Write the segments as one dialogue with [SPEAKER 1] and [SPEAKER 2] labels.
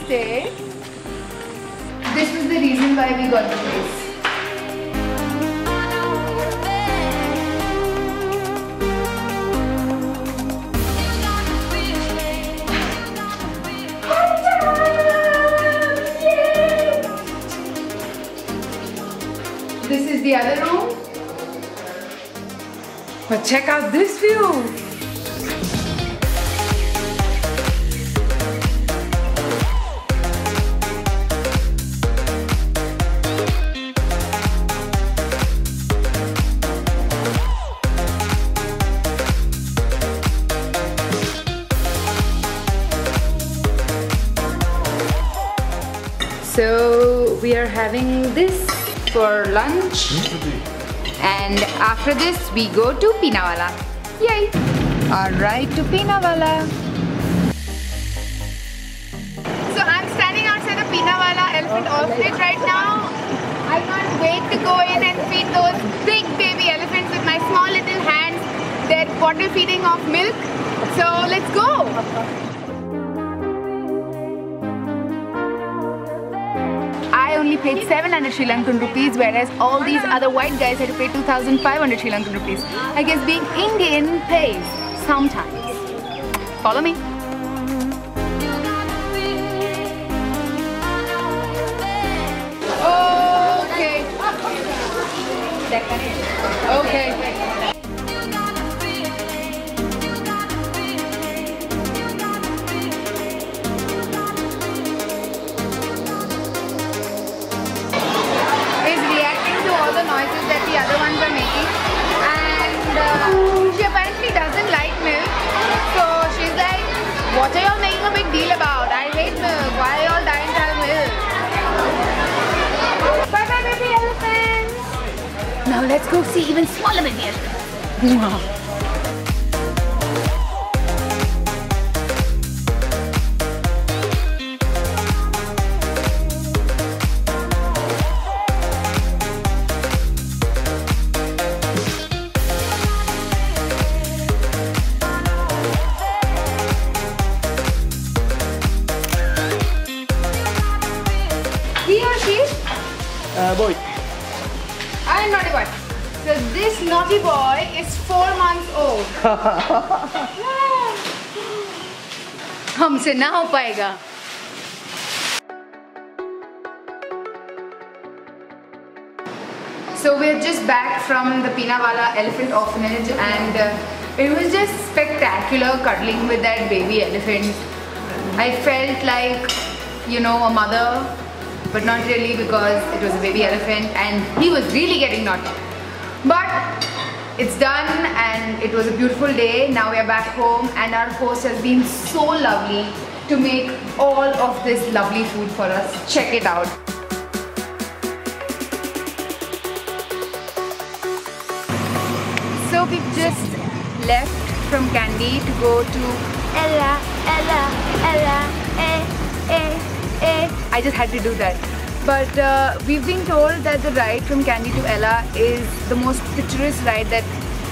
[SPEAKER 1] stay. This was the reason why we got the place. This is the other room. But check out this view. So we are having this for lunch, and after this we go to Peenawala. Yay! Alright, to Peenawala. So I'm standing outside the Peenawala Elephant Orphanage right now. I can't wait to go in and feed those big baby elephants with my small little hands. They're bottle feeding of milk. So let's go! I only paid 700 Sri Lankan rupees, whereas all these other white guys had to pay 2,500 Sri Lankan rupees. I guess being Indian pays sometimes. Follow me. Okay. Okay. Noises that the other ones are making, and she apparently doesn't like milk, so she's like, what are y'all making a big deal about? I hate milk, why are y'all dying to have milk? Bye bye baby elephants! Now let's go see even smaller baby elephants. He or she?
[SPEAKER 2] Boy.
[SPEAKER 1] I'm naughty boy. So this naughty boy is 4 months old. हमसे ना हो पाएगा. So we're just back from the Peenawala Elephant Orphanage, and it was just spectacular cuddling with that baby elephant. I felt like, you know, a mother, but not really, because it was a baby elephant and he was really getting naughty. But it's done and it was a beautiful day. Now we are back home, and our host has been so lovely to make all of this lovely food for us. Check it out. So we've just left from Kandy to go to Ella, I just had to do that. But we've been told that the ride from Kandy to Ella is the most picturesque ride that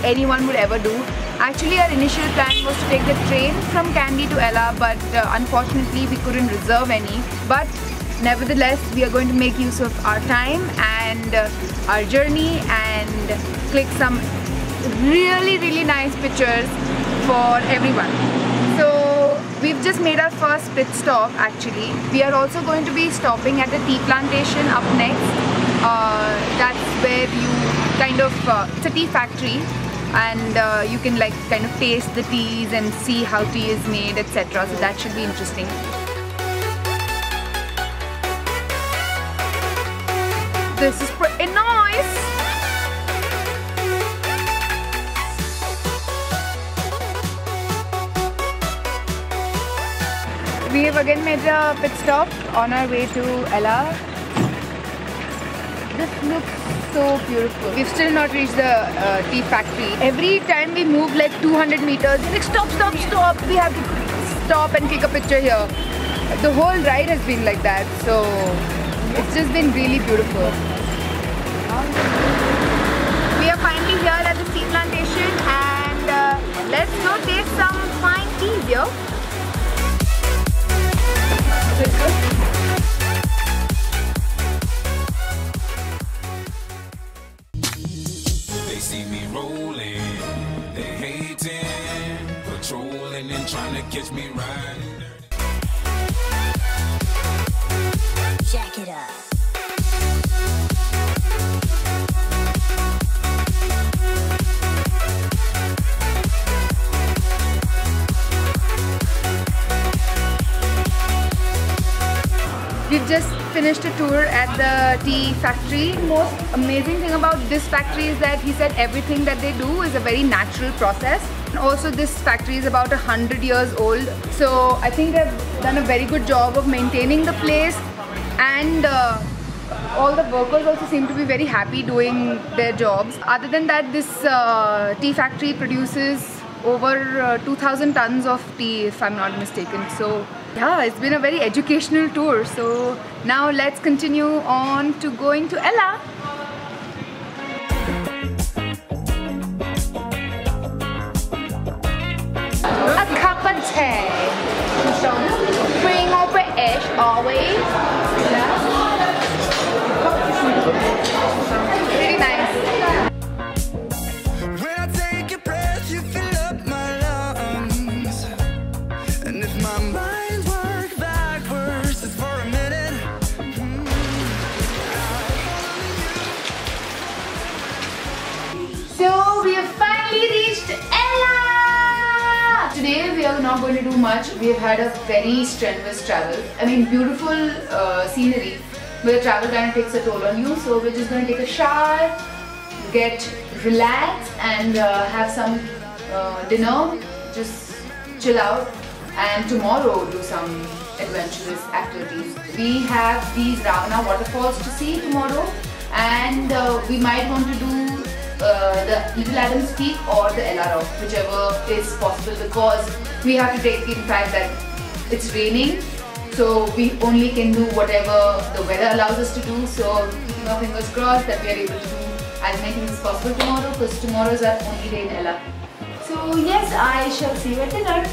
[SPEAKER 1] anyone would ever do. Actually, our initial plan was to take the train from Kandy to Ella, but unfortunately we couldn't reserve any. But nevertheless, we are going to make use of our time and our journey and click some really nice pictures for everyone. So we've just made our first pit stop actually. We are also going to be stopping at a tea plantation up next. That's where you kind of, it's a tea factory, and you can like kind of taste the teas and see how tea is made, etc. So that should be interesting. This is pretty nice. We have again made a pit stop on our way to Ella. This looks so beautiful. We've still not reached the tea factory. Every time we move like 200 meters, like stop. We have to stop and click a picture here. The whole ride has been like that, so it's just been really beautiful. We are finally here at the tea plantation, and let's go taste some fine teas here.
[SPEAKER 2] They see me rolling, they hating, patrolling and trying to catch me riding dirty.
[SPEAKER 3] Jack it up.
[SPEAKER 1] We've just finished a tour at the tea factory. The most amazing thing about this factory is that he said everything that they do is a very natural process. And also this factory is about 100 years old. So I think they've done a very good job of maintaining the place, and all the workers also seem to be very happy doing their jobs. Other than that, this tea factory produces over 2,000 tons of tea, if I'm not mistaken. So yeah, it's been a very educational tour. So now let's continue on to going to Ella. A cup of tea. Bring on British always. Really nice.
[SPEAKER 4] When I take a breath, you fill up my lungs. And if my mind works backwards just for a minute,
[SPEAKER 1] So we have finally reached Ella! Today we are not going to do much. We have had a very strenuous travel. I mean, beautiful scenery, but the travel kind of takes a toll on you. So we're just going to take a shower, get relaxed, and have some dinner, just chill out, and tomorrow do some adventurous activities. We have these Ravana waterfalls to see tomorrow, and we might want to do the Little Adams Peak or the Ella Rock, whichever is possible, because we have to take in fact that it's raining, so we only can do whatever the weather allows us to do. So keeping our fingers crossed that we are able to do as many things as possible tomorrow, because tomorrow is our only day in Ella. So yes, I shall see you at dinner.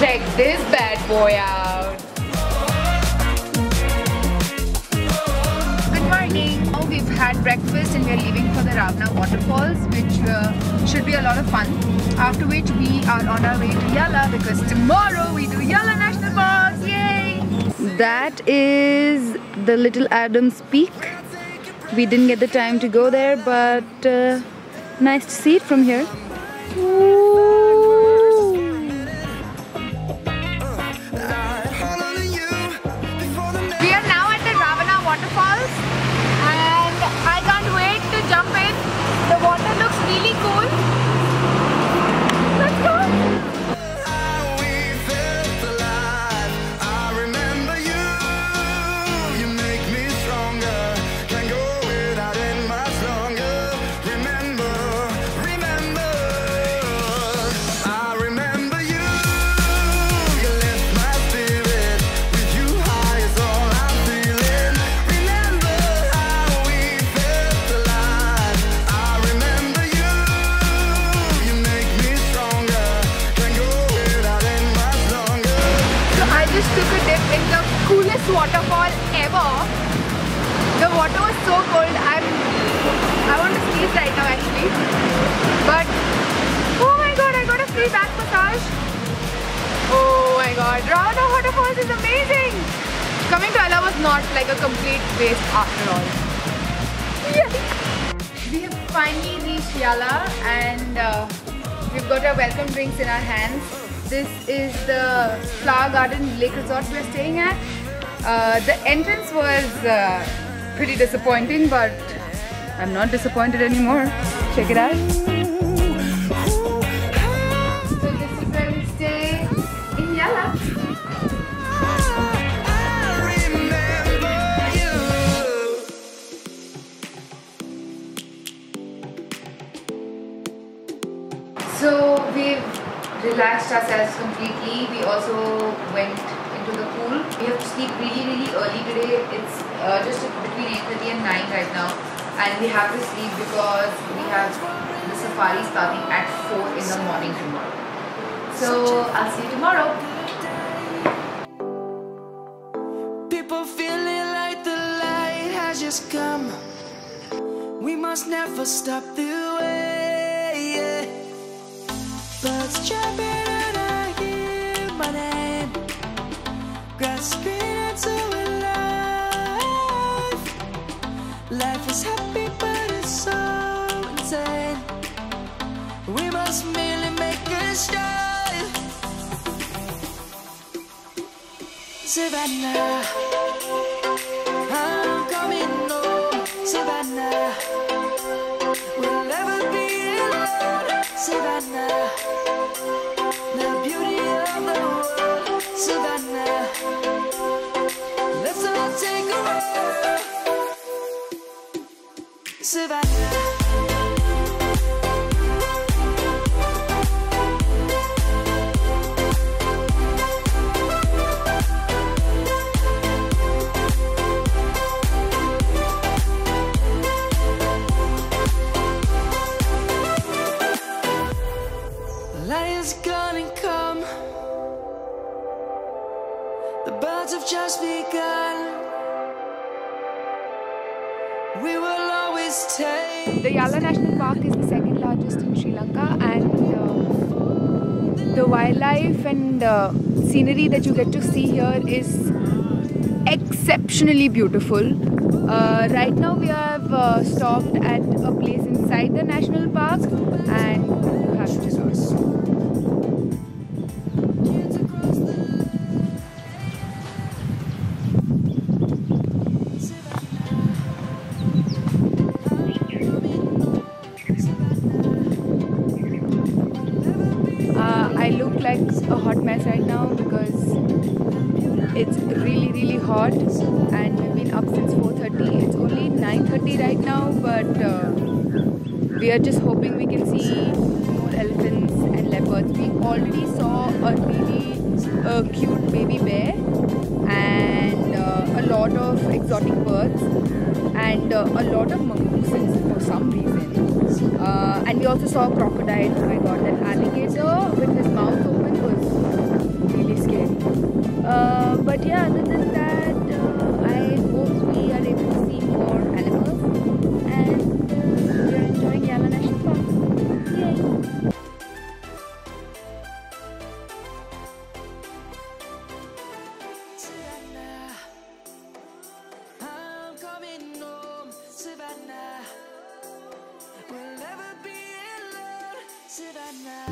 [SPEAKER 1] Check this bad boy out. Good morning. Now we've had breakfast and we are leaving for the Ravana waterfalls, which should be a lot of fun. After which we are on our way to Yala, because tomorrow we do Yala National Parks. Yay! That is the Little Adams Peak. We didn't get the time to go there, but nice to see it from here. We are now at the Ravana waterfalls, and I can't wait to jump in. The water looks really cool. Let's go! Waterfall ever. The water was so cold. I want to sneeze right now actually. But oh my god, I got a free back massage. Oh my god, Ravana waterfalls is amazing. Coming to Ella was not like a complete waste after all. Yes. We have finally reached Yala, and we've got our welcome drinks in our hands. This is the Flower Garden Lake Resort we are staying at. The entrance was pretty disappointing, but I'm not disappointed anymore. Check it out. So this is where we stay in Yala. So we've relaxed ourselves completely. We also went into the pool. We have to sleep really early today. It's just between 8:30 and 9 right now, and we have to sleep because we have the safari starting at 4 in the morning tomorrow. So I'll see you tomorrow.
[SPEAKER 4] People feeling like the light has just come. We must never stop the way, yeah. Birds chirping and I hear my name, grasping into life. Life is happy but it's so insane. We must merely make a start. Savannah, I'm coming home. Savannah, we'll never be alone. Savannah, the beauty of the world. Savannah, let's all take a walk. Savannah. Lion's gonna come. The birds have just begun. We will always take.
[SPEAKER 1] The Yala National Park is the second largest in Sri Lanka, and the wildlife and scenery that you get to see here is exceptionally beautiful. Right now we have stopped at a place inside the national park, and you have to just I look like a hot mess right now because it's really hot, and we've been up since 4:30. It's only 9:30 right now, but we are just hoping we can see more elephants and leopards. We already saw a really cute baby bear and a lot of exotic birds and a lot of mongooses for some reason. And we also saw a crocodile. Oh my god, that alligator with his mouth open was really scary. But yeah, other than that, I hope we are able to see more animals, and we are enjoying Yala National Park. Yay!
[SPEAKER 4] Savannah, I'm coming home. Savannah, we'll never be alone. Savannah.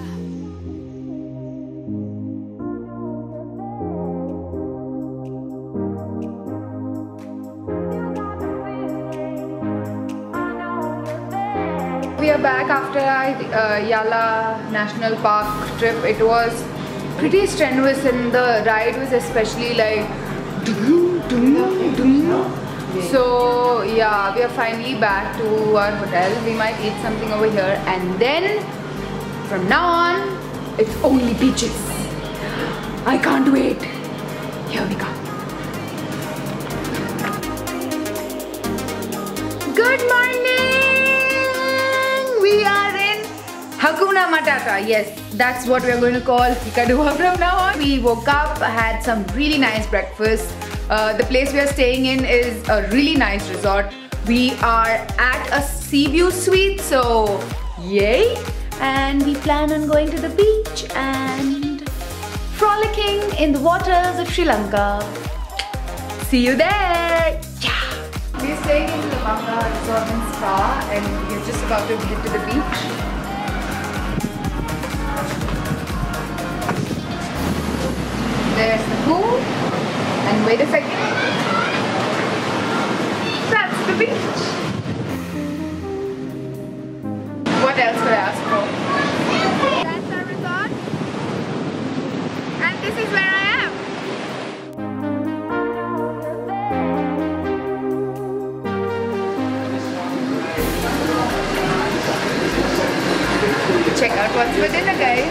[SPEAKER 1] We are back after our Yala National Park trip. It was pretty strenuous, and the ride was especially like so yeah, we are finally back to our hotel. We might eat something over here, and then from now on it's only beaches. I can't wait. Here we go. Good morning! We are in Hakuna Matata. Yes, that's what we are going to call Hikkaduwa from now on. We woke up, had some really nice breakfast. The place we are staying in is a really nice resort. We are at a sea view suite, so yay! And we plan on going to the beach and frolicking in the waters of Sri Lanka. See you there! Yeah. We're staying in the Manga Resort and Spa, and we're just about to head to the beach. There's the pool, and wait a second. That's the beach. What else could I ask for? That's our resort, and this is where I am. Check out what's for dinner, guys.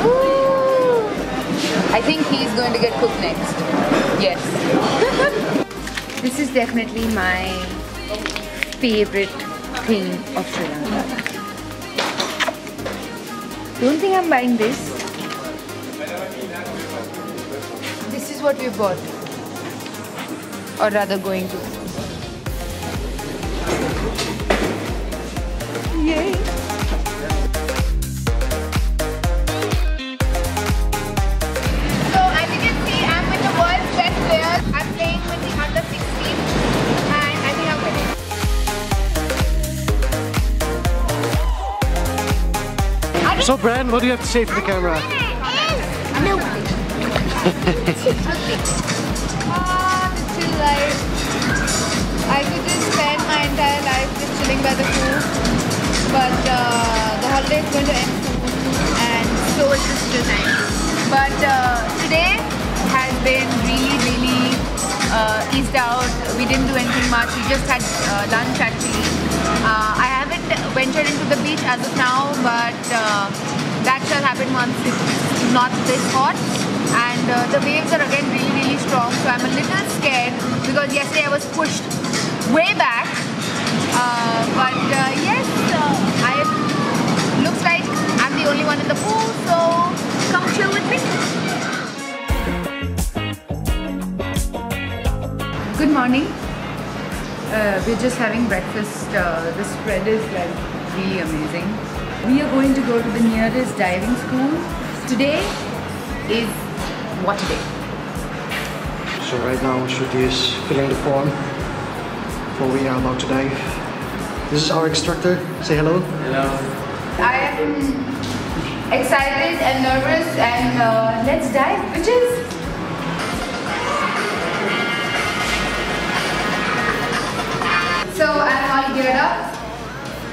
[SPEAKER 1] Ooh. I think he's going to get cooked next. Yes. This is definitely my favorite thing of Sri Lanka. Don't think I'm buying this. This is what we bought. Or rather going to. Yay! So as you can see, I'm with the world's best players. I'm playing with the under 16 and I think I'm winning.
[SPEAKER 5] So Bran, what do you have to say to the camera?
[SPEAKER 1] The chill life. I could just spend my entire life just chilling by the pool, but the holiday is going to end soon, and so is this chill time. But today has been really eased out. We didn't do anything much. We just had lunch actually. I haven't ventured into the beach as of now, but that shall happen once it's not this hot. And the waves are again really strong, so I'm a little scared because yesterday I was pushed way back. But yes, looks like I'm the only one in the pool, so come chill with me. Good morning. We're just having breakfast. The spread is like really amazing. We are going to go to the nearest diving school. Today is what a day.
[SPEAKER 5] So right now Shruti is filling the form for we are about to dive. This is our instructor. Say hello.
[SPEAKER 6] Hello.
[SPEAKER 1] I am excited and nervous and let's dive, bitches! So I'm all geared up.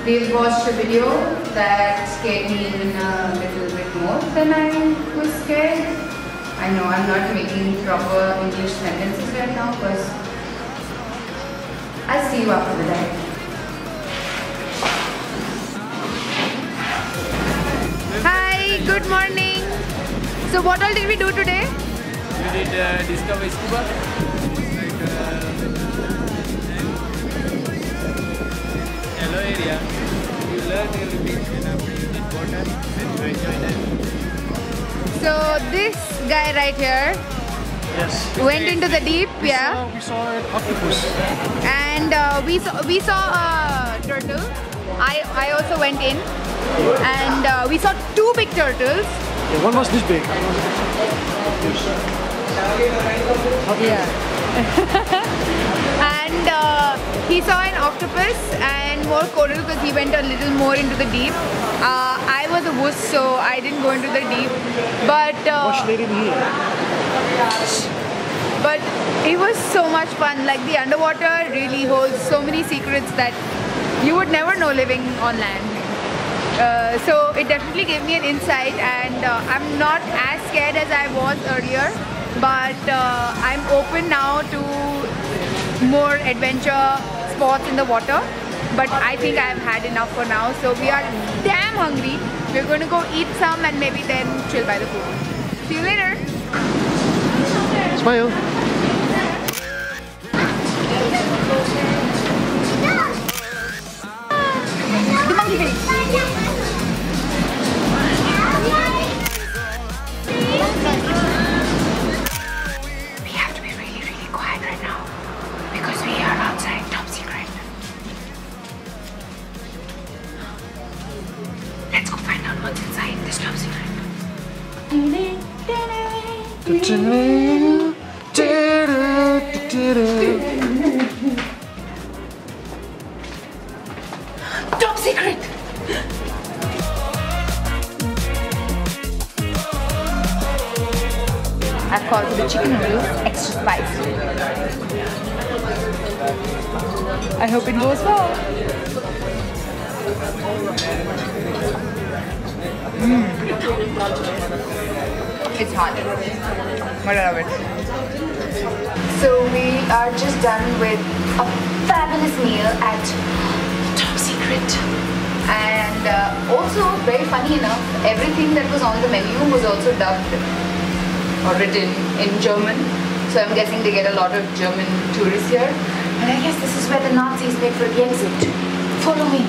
[SPEAKER 1] We've watched a video that scared me even a little bit more than I was scared. I know I'm not making proper English sentences right now because I'll see you after the dive. Hi, good morning. So what all did we do today?
[SPEAKER 6] We did discover scuba. Yellow area. You learn a little bit and after you did water, then you enjoy that.
[SPEAKER 1] So this guy right here went into the deep, yeah.
[SPEAKER 5] We saw an octopus.
[SPEAKER 1] And we saw a turtle. I also went in, and we saw two big turtles.
[SPEAKER 5] Yeah, one was this big.
[SPEAKER 1] Yeah. And he saw an octopus and more coral because he went a little more into the deep. I was a wuss, so I didn't go into the deep. But
[SPEAKER 5] Watch lady in here.
[SPEAKER 1] But it was so much fun. Like the underwater really holds so many secrets that you would never know living on land. So it definitely gave me an insight, and I'm not as scared as I was earlier, but I'm open now to more adventure sports in the water. But I think I've had enough for now, so we are damn hungry. We're going to go eat some and maybe then chill by the pool. See you later.
[SPEAKER 5] Smile.
[SPEAKER 1] The monkey face. We have to be really quiet right now because we are outside top secret. Let's go find out what's inside this top secret. Top secret! I've called for the chicken noodles extra spicy. I hope it goes well. It's hot, but I love it. So we are just done with a fabulous meal at Top Secret. And also, very funny enough, everything that was on the menu was also dubbed or written in German. So I'm guessing they get a lot of German tourists here. And I guess this is where the Nazis made for the exit. Follow me.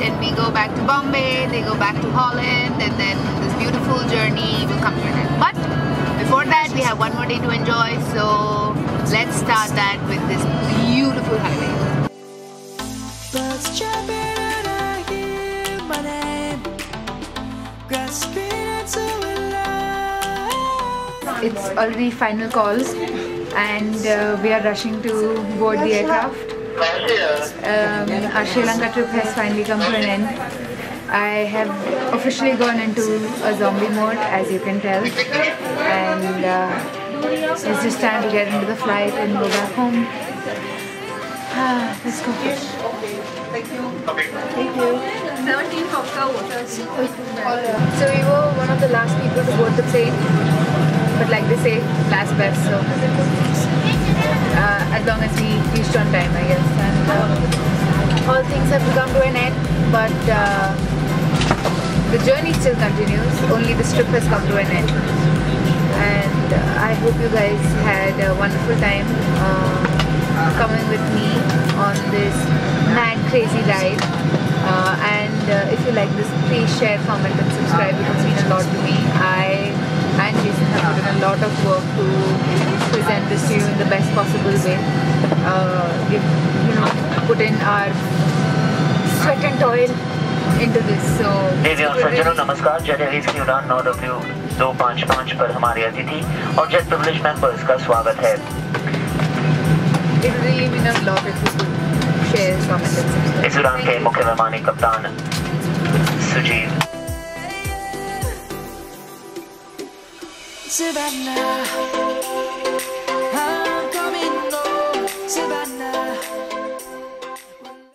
[SPEAKER 1] and we go back to Bombay, they go back to Holland, and then this beautiful journey will come to an end. But before that, we have one more day to enjoy, so let's start that with this beautiful highway.
[SPEAKER 4] Birds chirping and I hear my name, grasping into life.
[SPEAKER 1] It's already final calls, and we are rushing to board the aircraft. Our Sri Lanka trip has finally come to an end. I have officially gone into a zombie mode, as you can tell, and it's just time to get into the flight and go back home. Let's go. Thank you. Thank you. 17 So we were one of the last people to board the plane, but like they say, last best. So as long as we reached on time, I guess. And all things have to come to an end, but the journey still continues. Only this trip has come to an end. And I hope you guys had a wonderful time coming with me on this mad crazy ride. And if you like this, please share, comment and subscribe. It has mean a lot to me. I and Jason have put in a lot of work to present this to you in the best possible way. Put in our sweat and toil into this. So
[SPEAKER 7] देवी और सज्जनों नमस्कार। Jet Airways की उड़ान 9W255 पर हमारे अतिथि और jet privilege members का स्वागत है।
[SPEAKER 1] It will really mean a lot if you could share, comment and subscribe.
[SPEAKER 7] इस उड़ान के मुख्य मेहमान कप्तान सुजीव।
[SPEAKER 4] Savannah.